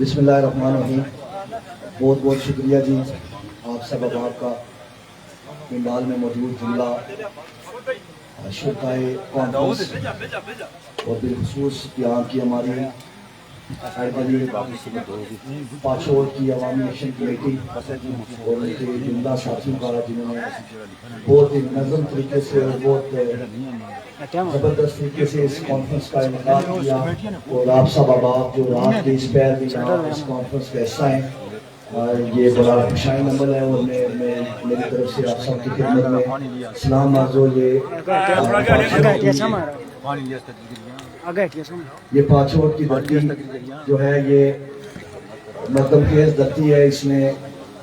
बिस्मिल्लाहिर्रहमानिर्रहीम। बहुत बहुत शुक्रिया जी आप सब अहबाब का पिंडाल में मौजूद जुमला शुरकाए कॉन्फ्रेंस और बिलखुसूस यहाँ की हमारी पाचोड़ की अवामी एक्शन कमेटी और उनके जुमला साथियों का जिन्होंने बहुत ही नज़म तरीके से और बहुत ज़बरदस्त तरीके से इस कॉन्फ्रेंस का इनेकाद किया। और आप सब अहबाब जो रात के इस पैर भी यहाँ इस कॉन्फ्रेंस का हिस्सा हैं, ये बड़ा खुशाइन अमल है। और मैं मेरी तरफ से आप सब की खिदमत में सलाम अर्ज़ो। ये पाचोड़ की धरती जो है ये मकदम खेज धरती है। इसने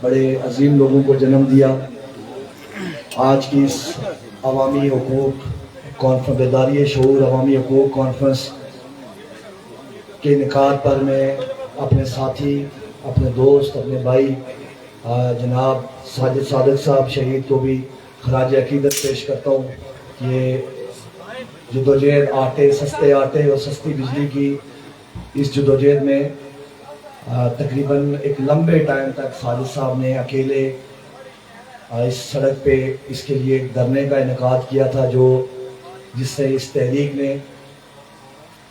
बड़े अजीम लोगों को जन्म दिया। आज की इस अवामी हुकूक कॉन्फ्रेंस बेदारी शऊर अवामी हुकूक कॉन्फ्रेंस के इनेकाद पर मैं अपने साथी, अपने दोस्त, अपने भाई जनाब साजिद सादिक साहब शहीद को भी खराज अकीदत पेश करता हूँ। ये जदोजहद सस्ते आटे और सस्ती बिजली की इस जदोजहद में तकरीबन एक लंबे टाइम तक साजिद साहब ने अकेले इस सड़क पे इसके लिए एक धरने का इनेकाद किया था, जो जिससे इस तहरीक ने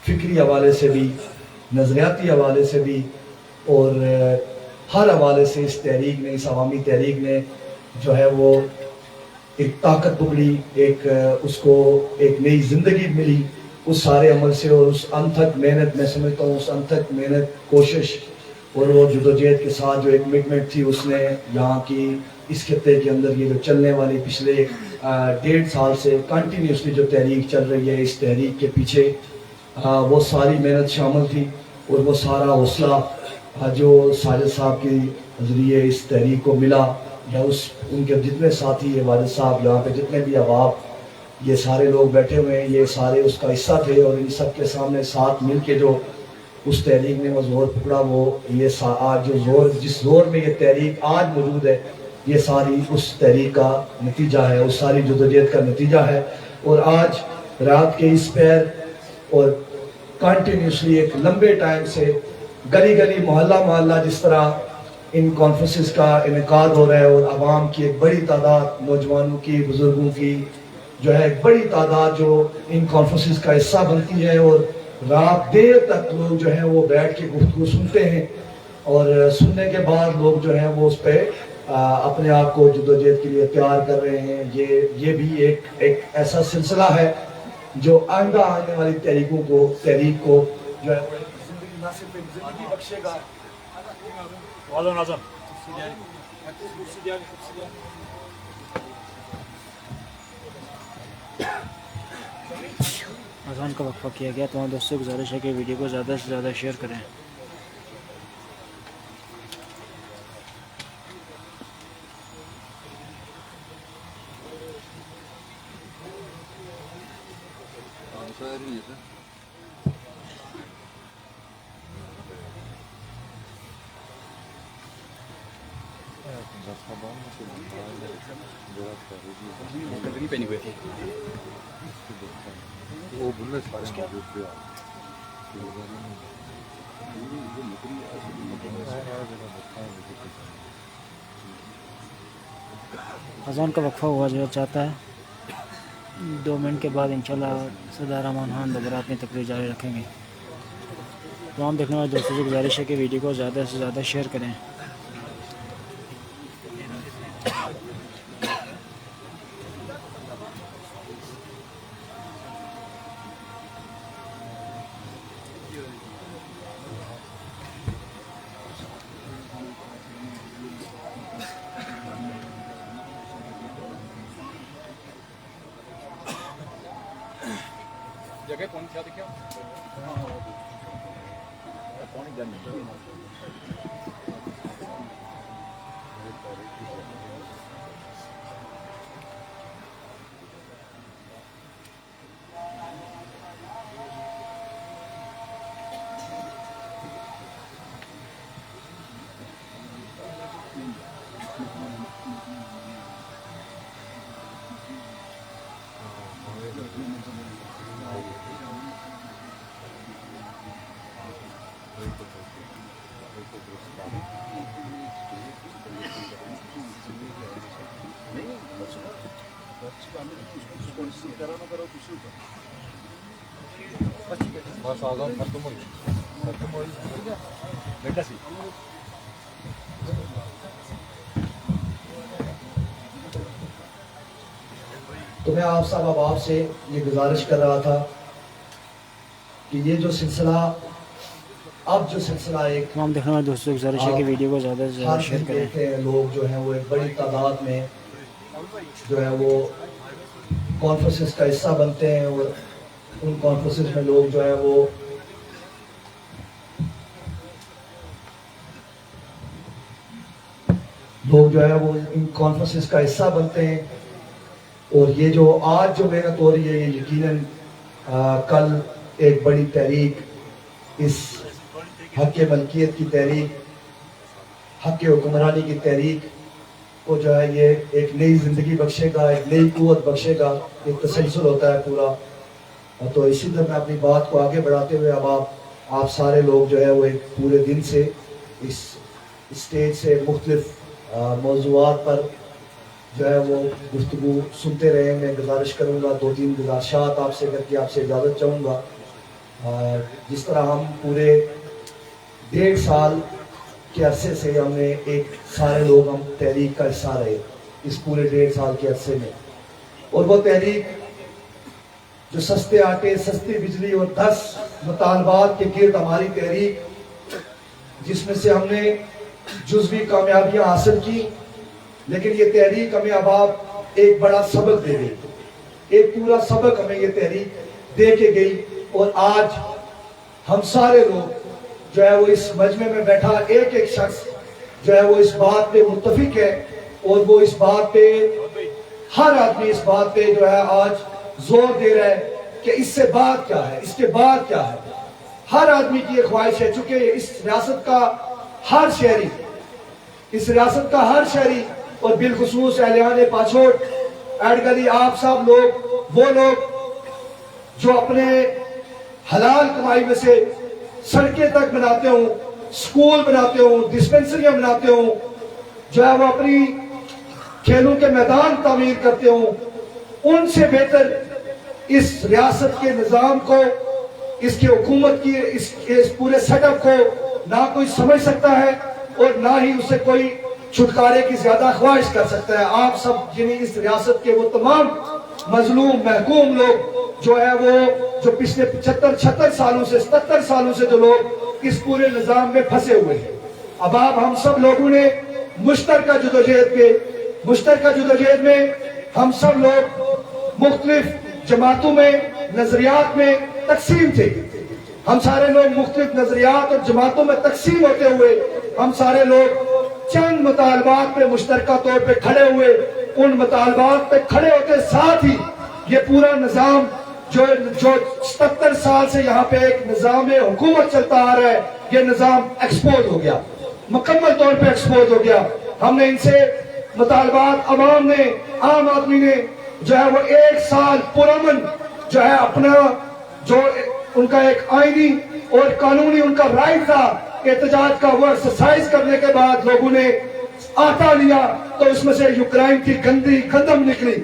फिक्री हवाले से भी, नज़रियाती हवाले से भी और हर हवाले से इस तहरीक ने, इस अवामी तहरीक ने जो है वो एक ताकत पकड़ी, एक उसको एक नई ज़िंदगी मिली उस सारे अमल से। और उस अनथक मेहनत, मैं समझता हूँ उस अनथक मेहनत, कोशिश और वो जदोजहद के साथ जो एक कमिटमेंट थी उसने यहाँ की इस खत्ते के अंदर ये जो चलने वाली पिछले 1.5 साल से कंटिन्यूसली जो तहरीक चल रही है, इस तहरीक के पीछे वो सारी मेहनत शामिल थी और वो सारा हौसला जो साजिद साहब के ज़रिए इस तहरीक को मिला, या उस उनके जितने साथी है, वालिद साहब, यहाँ पे जितने भी अहबाब, ये सारे लोग बैठे हुए हैं, ये सारे उसका हिस्सा थे। और इन सब के सामने साथ मिल के जो उस तहरीक ने वो ज़ोर पकड़ा, वो ये आज जो ज़ोर, जिस ज़ोर में ये तहरीक आज मौजूद है, ये सारी उस तहरीक का नतीजा है, उस सारी जदोजहद का नतीजा है। और आज रात के इस पैर और कंटिन्यूसली एक लंबे टाइम से गली गली, मोहल्ला मोहल्ला जिस तरह इन कॉन्फ्रेंसेस का इनेकाद हो रहा है, और आवाम की एक बड़ी तादाद, नौजवानों की, बुजुर्गों की जो है एक बड़ी तादाद जो इन कॉन्फ्रेंसेस का हिस्सा बनती है, और रात देर तक लोग जो है वो बैठ के गुफ्तगू सुनते हैं, और सुनने के बाद लोग जो है वो उस पर अपने आप को जदोजहद के लिए तैयार कर रहे हैं। ये भी एक ऐसा सिलसिला है जो आइंदा आने वाली तहरीक को जो है जिंदगी, ना सिर्फ एक जिंदगी बख्शेगा। अज़ान का वक्फा किया गया। तमाम दोस्तों को गुजारिश है कि वीडियो को ज़्यादा से ज़्यादा शेयर करें। अज़ान का वक्फा हुआ जो चाहता है 2 मिनट के बाद इंशाल्लाह सरदार रहमान खान दोबारा अपनी तकरीर जारी रखेंगे। तमाम देखने वाले दोस्तों से गुजारिश है कि वीडियो को ज़्यादा से ज़्यादा शेयर करें। जगह कौन क्या दिखा पानी जाने बस आजाद खत्म हो गया बेटा सी तो मैं आप सब अब से ये गुजारिश कर रहा था कि ये जो सिलसिला अब जो सिलसिला एक तमाम देखने वाले दोस्तों की गुजारिश है कि वीडियो को ज़्यादा से ज़्यादा हर शेयर दिन करें। देखते हैं लोग जो हैं वो एक बड़ी तादाद में जो है वो कॉन्फ्रेंसेस का हिस्सा बनते हैं और उन कॉन्फ्रेंसेस में लोग जो है वो इन कॉन्फ्रेंसेस का हिस्सा बनते हैं। और ये जो आज जो मेहनत हो रही है ये यकीनन कल एक बड़ी तहरीक, इस हक मलकियत की तहरीक, हक हुक्मरानी की तहरीक को जो है ये एक नई ज़िंदगी बख्शेगा, एक नई क़ुव्वत बख्शेगा। एक तसलसल होता है पूरा। तो इसी तरह मैं अपनी बात को आगे बढ़ाते हुए अब आप सारे लोग जो है वो एक पूरे दिन से इस स्टेज से मुख्तलिफ मौज़ूआत पर जो है वो गुफ्तगू सुनते रहे। मैं गुजारिश करूँगा, 2-3 गुजारिशात आपसे करके आपसे इजाज़त चाहूँगा। जिस तरह हम पूरे 1.5 साल के अरसे से हमने एक सारे लोग हम तहरीक का हिस्सा रहे इस पूरे 1.5 साल के अरसे में। और वो तहरीक जो सस्ते आटे, सस्ती बिजली और 10 मुतालबात के गिर्द हमारी तहरीक, जिसमें से हमने जुज़वी कामयाबियाँ हासिल की, लेकिन ये तहरीक हमें अब एक बड़ा सबक दे गई। एक पूरा सबक हमें ये तहरीक दे के गई। और आज हम सारे लोग जो है वो इस मजमे में बैठा एक एक शख्स जो है वो इस बात पे मुत्तफिक है। और वो इस बात पे, हर आदमी इस बात पे जो है आज जोर दे रहा है कि इससे बाद क्या है, इसके बाद क्या है। हर आदमी की ये ख्वाहिश है, चूंकि इस रियासत का हर शहरी, इस रियासत का हर शहरी और बिलखुसूस एहलियान पाछोट, एडगली, आप सब लोग, वो लोग जो अपने हलाल कमाई में से सड़कें तक बनाते हो, स्कूल बनाते हो, डिस्पेंसरियां बनाते हो, जो है वो अपनी खेलों के मैदान तामीर करते हो, उनसे बेहतर इस रियासत के निज़ाम को, इसकी हुकूमत की इस पूरे सेटअप को ना कोई समझ सकता है और ना ही उससे कोई छुटकारे की ज्यादा ख्वाहिश कर सकता है। आप सब जिन्हें इस रियासत के वो तमाम मजलूम महकूम लोग जो है वो जो पिछले 75-76 सालों से 77 सालों से जो लोग इस पूरे निजाम में फंसे हुए हैं, अब आप हम सब लोगों ने मुश्तरका जुदोजहद में हम सब लोग मुख्तलिफ जमातों में, नजरियात में तकसीम थे। हम सारे लोग मुख्तलिफ नजरियात और जमातों में तकसीम होते हुए हम सारे लोग चंद मुतालबात पे मुश्तरका तौर पे खड़े हुए। उन मुतालबात पे खड़े होते साथ ही ये पूरा निजाम जो 77 साल से यहाँ पे एक निजाम हुकूमत चलता आ रहा है, ये निजाम एक्सपोज हो गया, मुकम्मल तौर पे एक्सपोज हो गया। हमने इनसे मुतालबात अवाम ने, आम आदमी ने जो है वो 1 साल पुरअमन जो है अपना जो उनका एक आईनी और कानूनी उनका राइट था एहतजाज का, वो एक्सरसाइज करने के बाद लोगों ने आटा लिया तो उसमें से यूक्रेन की गंदी गंदम निकली।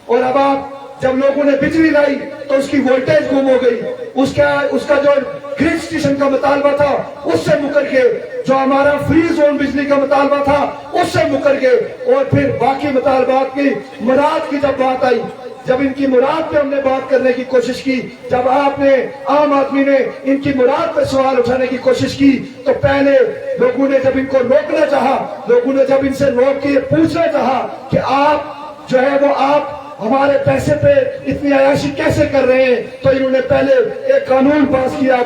और अब आप जब लोगों ने बिजली लाई तो उसकी वोल्टेज गुम हो गई, उसका जो ग्रिड स्टेशन का मुतालबा था उससे मुकर गए, जो हमारा फ्री जोन बिजली का मुतालबा था उससे मुकर गए। और फिर बाकी मुतालबात की मुराद की जब बात आई, जब इनकी मुराद पे हमने बात करने की कोशिश की, जब आपने, आम आदमी ने इनकी मुराद पे सवाल उठाने की कोशिश की, तो पहले लोगों ने जब इनको रोकना चाहा, लोगों ने जब इनसे रोक के पूछना चाहा कि आप जो है वो आप हमारे पैसे पे इतनी अयाशी कैसे कर रहे हैं, तो इन्होंने पहले एक कानून पास किया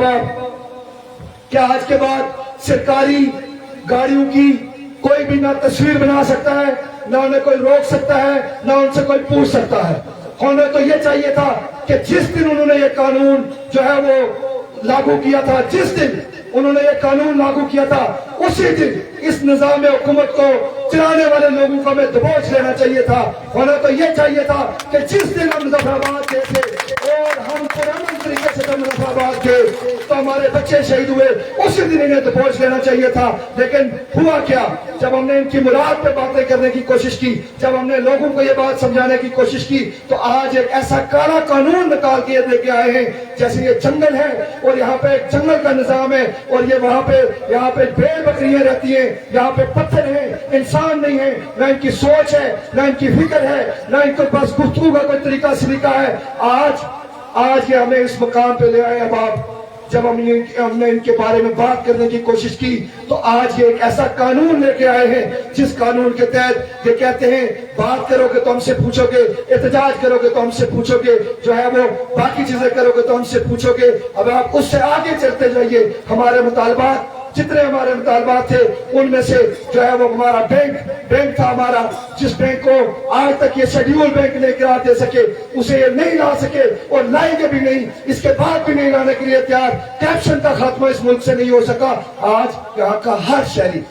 कि आज के बाद सरकारी गाड़ियों की कोई भी ना तस्वीर बना सकता है, ना उन्हें कोई रोक सकता है, ना उनसे कोई पूछ सकता है। उन्हें तो ये चाहिए था कि जिस दिन उन्होंने ये कानून जो है वो लागू किया था, जिस दिन उन्होंने ये कानून लागू किया था, उसी दिन इस निजाम हुकूमत को चलाने वाले लोगों को हमें दबोच लेना चाहिए था। उन्हें तो ये चाहिए था कि जिस दिन हम मुजफ्फराबाद गए थे और हम पुराने तरीके से हम रफाबाद गए तो हमारे बच्चे शहीद हुए, उसी दिन इन्हें तो पहुंच लेना चाहिए था। लेकिन हुआ क्या, जब हमने इनकी मुराद पे बातें करने की कोशिश की, जब हमने लोगों को ये बात समझाने की कोशिश की, तो आज एक ऐसा काला कानून निकाल के लेके आए हैं जैसे ये जंगल है और यहाँ पे एक जंगल का निजाम है और ये वहां पे यहाँ पे भेड़ बकरियां रहती हैं, यहाँ पे पत्थर है, इंसान नहीं है, ना इनकी सोच है, ना इनकी फिक्र है, ना इनके पास गुफ्तगू का कोई तरीका सलीका है। आज ये हमें इस मुकाम पे ले आए। अब आप जब हमने इनके बारे में बात करने की कोशिश की तो आज ये एक ऐसा कानून लेके आए हैं जिस कानून के तहत ये कहते हैं बात करोगे तो हमसे पूछोगे, एहतजाज करोगे तो हमसे पूछोगे, जो है वो बाकी चीजें करोगे तो हमसे पूछोगे। अब आप उससे आगे चलते जाइए। हमारे मुतालबात, जितने हमारे मुतालबात थे उनमें से जो है वो हमारा बैंक था हमारा, जिस बैंक को आज तक ये शेड्यूल बैंक नहीं करा दे सके, उसे ये नहीं ला सके और लाएंगे भी नहीं, इसके बाद भी नहीं लाने के लिए तैयार। करप्शन का खात्मा इस मुल्क से नहीं हो सका। आज यहाँ का हर शहरी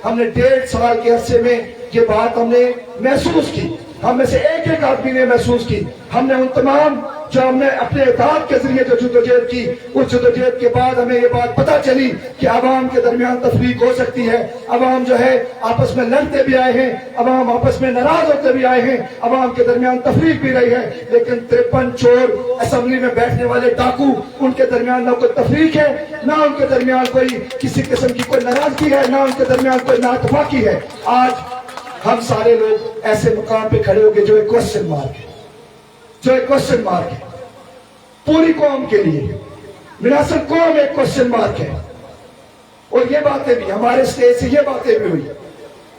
हमने 1.5 साल के अरसे में ये बात हमने महसूस की, हम में से एक आदमी ने महसूस की। हमने उन तमाम जो हमने अपने इत्तेहाद के जरिए जो जदोजहद की, उस जदोजहद के बाद हमें ये बात पता चली कि अवाम के दरमियान तफरीक हो सकती है। अवाम जो है आपस में लड़ते भी आए हैं, अवाम आपस में नाराज होते भी आए हैं, अवाम के दरमियान तफरीक भी रही है। लेकिन 53 चोर, असेंबली में बैठने वाले डाकू, उनके दरमियान ना कोई तफरीक है, ना उनके दरमियान कोई किसी किस्म की कोई नाराजगी है, ना उनके दरमियान कोई नाइतफाकी है। आज हम सारे लोग ऐसे मुकाम पे खड़े हो गए जो एक क्वेश्चन मार्क है पूरी कौम के लिए। मुनासिब कौम एक क्वेश्चन मार्क है। और ये बातें भी हमारे स्टेज से ये बातें भी हुई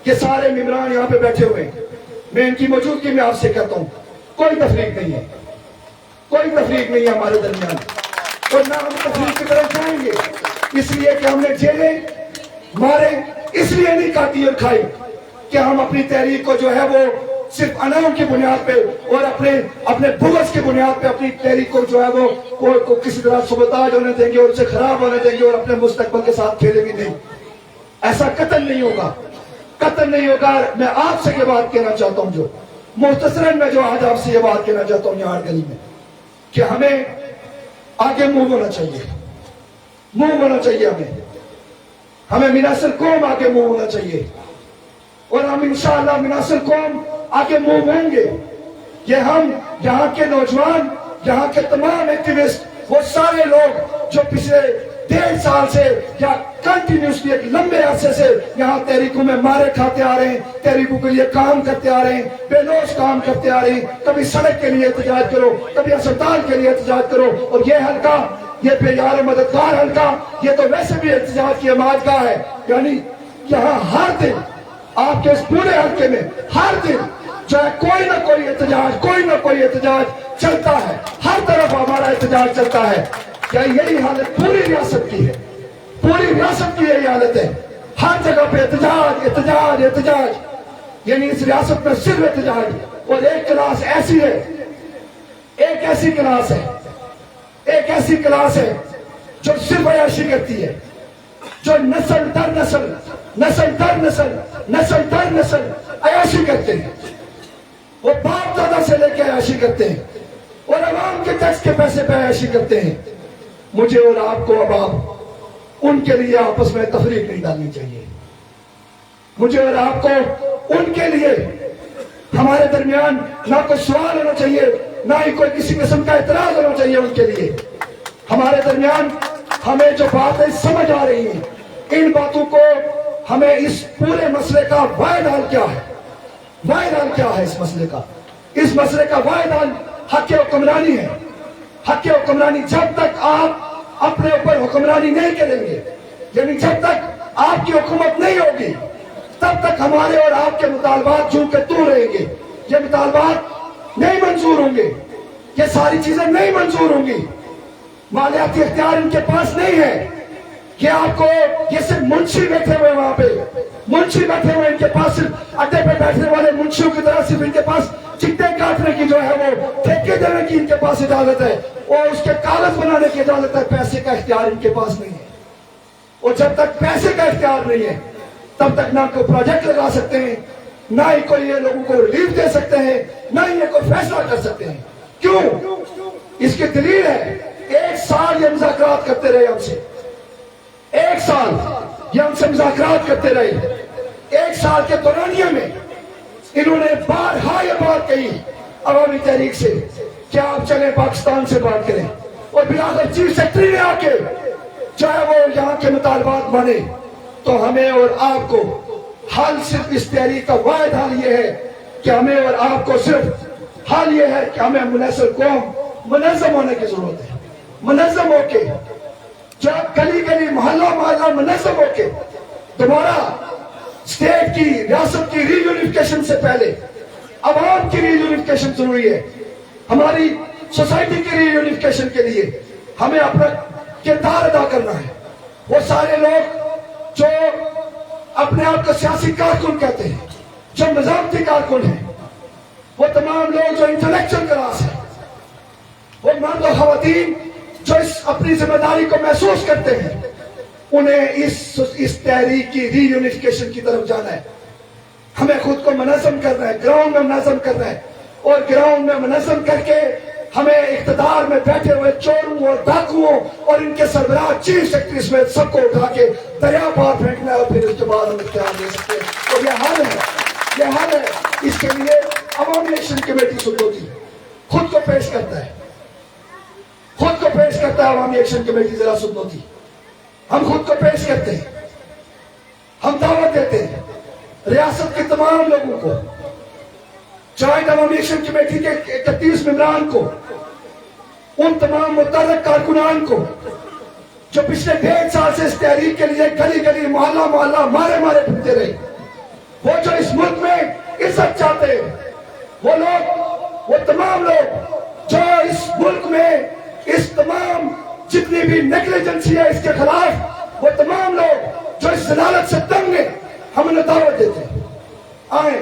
कि सारे मेंबरान यहाँ पे बैठे हुए हैं, मैं इनकी मौजूदगी में आपसे कहता हूँ कोई तफरीक नहीं है, कोई तफरीक नहीं है हमारे दरमियान, और ना हम तफरीक की तरफ जाएंगे। इसलिए कि हमने जेलें मारे इसलिए नहीं काटी और खाई कि हम अपनी तहरीक को जो है वो सिर्फ अनाम की बुनियाद पे और अपने बुग़्ज़ की बुनियाद पे अपनी तहरीक को जो है वो किसी तरह सबताज होने देंगे और उसे खराब होने देंगे और अपने मुस्तकबिल के साथ खेलेंगे नहीं। ऐसा कतल नहीं होगा। मैं आपसे ये बात कहना चाहता हूँ, जो मुख्तसरन में जो आज आपसे ये बात कहना चाहता हूँ यहाँ गली में, कि हमें आगे मूव होना चाहिए। हमें मुनासिब कौम आगे मूव होना चाहिए और हम इंशाअल्लाह मुनासिब कौम आगे मूव होंगे। ये हम यहाँ के नौजवान, यहाँ के तमाम एक्टिविस्ट, वो सारे लोग जो पिछले 1.5 साल से या कंटिन्यूसली एक लंबे अरसे से यहाँ तहरीकों में मारे खाते आ रहे हैं, तहरीकों के लिए काम करते आ रहे हैं, बेलोस काम करते आ रहे हैं। कभी सड़क के लिए एहतजाज करो, कभी अस्पताल के लिए एहतजाज करो, और ये हल्का, ये बेयार मददगार हल्का, ये तो वैसे भी एहतजाज की अमादगाह है। यानी यहाँ हर दिन आपके इस पूरे हल्के में हर दिन जो है कोई ना कोई एहतजाज चलता है, हर तरफ हमारा एहतजाज चलता है। क्या यही हालत पूरी रियासत की है? पूरी रियासत की यही हालत है। हर जगह पे एहतजाज, यानी इस रियासत में सिर्फ एहतजाज। और एक क्लास ऐसी है, एक ऐसी क्लास है जो सिर्फ अयाशी करती है, जो नस्ल दर नस्ल अयाशी करते हैं। वो बाप दादा से लेकर अयाशी करते हैं और अवाम के टैक्स के पैसे पे अयाशी करते हैं। मुझे और आपको अब आप उनके लिए आपस में तफरीक नहीं डालनी चाहिए। मुझे और आपको उनके लिए हमारे दरमियान ना कोई सवाल होना चाहिए, ना ही कोई किसी किस्म का एतराज होना चाहिए उनके लिए। हमारे दरमियान हमें जो बातें समझ आ रही हैं, इन बातों को हमें इस पूरे मसले का वाहिद हल क्या है? इस मसले का वाहिद हल हक़ हुक्मरानी है। हक़ हुक्मरानी, जब तक आप अपने ऊपर हुक्मरानी नहीं करेंगे, यानी जब तक आपकी हुकूमत नहीं होगी, तब तक हमारे और आपके मुतालबात जू के तू रहेंगे। ये मुतालबात नहीं मंजूर होंगे, ये सारी चीजें नहीं मंजूर होंगी। मालियाती इख्तियार इनके पास नहीं है। ये आपको, ये सिर्फ मुंशी बैठे हुए वहां पे, मुंशी बैठे हुए, इनके पास सिर्फ अड्डे पे बैठने वाले मुंशियों की तरह सिर्फ इनके पास चिट्टे काटने की जो है वो ठेके देने की इनके पास इजाजत है और उसके कागज बनाने की इजाजत है। पैसे का इख्तियार इनके पास नहीं है। और जब तक पैसे का इख्तियार नहीं है, तब तक ना कोई प्रोजेक्ट लगा सकते हैं, ना ही कोई ये लोगों को रिलीफ दे सकते हैं, ना ही ये कोई फैसला कर सकते हैं। क्यों? اس کی دلیل ہے 1 سال یہ مذاکرات کرتے رہے ہم سے, 1 سال یہ ہم سے مذاکرات کرتے رہے. 1 سال کے دورانیے میں انہوں نے بارہا یہ بات کہی عوامی تحریک سے کہ آپ چلیں پاکستان سے بات کریں, اور بلاخر چیف سیکرٹری نے آ کے چاہے وہ یہاں کے مطالبات مانے تو ہمیں اور آپ کو حل صرف اس تحریک کا واحد حل یہ ہے کہ ہمیں اور آپ کو صرف حل یہ ہے کہ ہمیں منحصر قوم منظم ہونے کی ضرورت ہے. منظم ہو کے جب گلی گلی محلہ محلہ منظم ہو کے دوبارہ اسٹیٹ کی ریاست کی ری یونیفیکیشن سے پہلے عوام کی ری یونیفیکیشن ضروری ہے. ہماری سوسائٹی کی ری یونیفیکیشن کے لیے ہمیں اپنا کردار ادا کرنا ہے. وہ سارے لوگ جو اپنے آپ کو سیاسی کارکن کہتے ہیں, جو نظامتی کارکن ہیں, وہ تمام لوگ جو انٹلیکچوئل کلاس ہیں, وہ مرد و خواتین جو اپنی ذمہ داری کو محسوس کرتے ہیں, انہیں اس تحریک کی ری یونیفیکیشن کی طرف جانا ہے. ہمیں خود کو منظم کرنا ہے, گراؤنڈ میں منظم کرنا ہے, اور گراؤنڈ میں منظم کر کے ہمیں اقتدار میں بیٹھے ہوئے چوروں اور ڈاکوؤں اور ان کے سربراہ چیف سیکرٹری سمیت سب کو اٹھا کے دریا پار پھینکنا ہے, اور پھر اس کے بعد ہم اختیار دے سکتے ہیں. اور یہ حل ہے, یہ حل ہے. اس کے لیے عوامی ایکشن کمیٹی سلطوتی خود کو پیش کرتا ہے, خود کو پیش کرتا ہے. عوامی ایکشن کمیٹی ضلع سلطوتی ہم خود کو پیش کرتے ہیں, ہم دعوت دیتے ہیں ریاست کے تمام لوگوں کو, جوائنٹ عوامی ایکشن کمیٹی کے 31 ممبران کو, ان تمام متعلق کارکنان کو جو پچھلے 1.5 سال سے اس تحریک کے لیے گلی گلی محلہ محلہ مارے مارے پھرتے رہے, وہ جو اس ملک میں عزت چاہتے ہیں, وہ لوگ, وہ تمام لوگ جو اس ملک میں اس تمام جتنی بھی نیگلیجنسی ہے اس کے خلاف, وہ تمام لوگ جو اس ضلالت سے تنگ ہیں, ہم انہیں دعوت دیتے ہیں آئیں.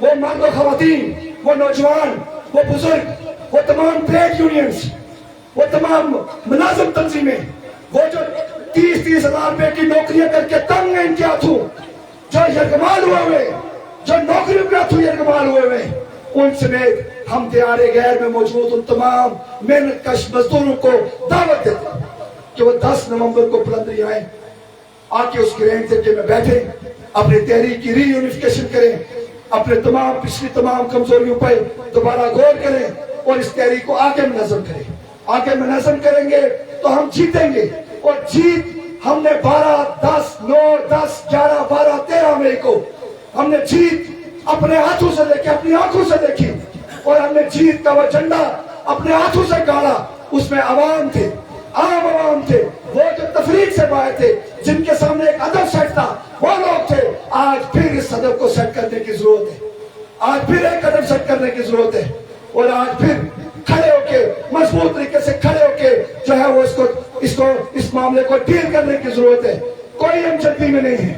وہ مرد و خواتین, وہ نوجوان, وہ بزرگ, وہ تمام ٹریڈ یونینز, وہ تمام ملازم تنظیمیں, وہ جو 30-30 ہزار روپے کی نوکریاں کر کے تنگ ہیں ان کے ہاتھوں, جو یرغمال ہوئے ہوئے, جو نوکریوں کے ہاتھوں یرغمال ہوئے ہوئے, ان سمیت ہم دیار غیر میں موجود ان تمام محنت کش مزدوروں کو دعوت دیتے ہیں کہ وہ 10 نومبر کو پلندری آئیں, آ کے اس گرینڈ سیٹے میں بیٹھیں, اپنی تحریک کی ری یونیفیکیشن کریں, اپنے تمام پچھلی تمام کمزوریوں پر دوبارہ غور کریں, اور اس تحریک کو آگے منظم کریں. آگے منظم کریں گے تو ہم جیتیں گے, اور جیت ہم نے 12, 10, 9, 10, 11, 12, 13 مئی کو ہم نے جیت اپنے ہاتھوں سے دیکھی, اپنی آنکھوں سے دیکھی, اور ہم نے جیت کا وہ جھنڈا اپنے ہاتھوں سے گاڑا. اس میں عوام تھے, عام عوام تھے, وہ جو تفریق سے باہر تھے, جن کے سامنے ایک ادب سیٹ تھا, وہ لوگ تھے. آج پھر اس ادب کو سیٹ کرنے کی ضرورت ہے, آج پھر ایک ادب سیٹ کرنے کی ضرورت ہے, اور آج پھر کھڑے ہو کے مضبوط طریقے سے کھڑے ہو کے جو ہے وہ اس معاملے کو ڈیل کرنے کی ضرورت ہے. کوئی ہم جدی میں نہیں ہے,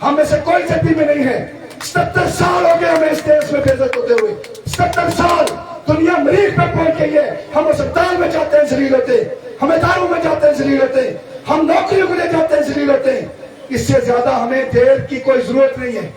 ہم میں سے کوئی جدی میں نہیں ہے. 70 سال ہو گئے ہمیں اس دیش میں بےعزت ہوتے ہوئے, 70 سال دنیا مریض پہ پہنچ گئی ہے. ہم اسپتال میں جاتے ہیں ذلیل ہوتے, ہم اداروں میں جاتے ہیں ذلیل ہوتے, ہم نوکریوں کے لیے جاتے ہیں ذلیل ہوتے. اس سے زیادہ ہمیں دیر کی کوئی ضرورت نہیں ہے.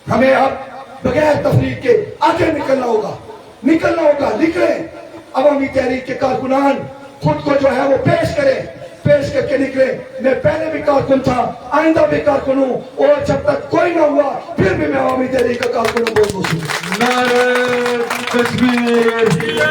ہمیں اب بغیر تفریق کے آگے نکلنا ہوگا, نکلنا ہوگا. نکلیں عوامی تحریک کے کارکنان, خود کو جو ہے وہ پیش کریں, پیش کر کے نکلیں. میں پہلے بھی کارکن تھا, آئندہ بھی کارکن ہوں, اور جب تک کوئی نہ ہوا پھر بھی میں عوامی تحریک کا کارکن ہوں. بہت بہت شکریہ. نعرہ تکبیر.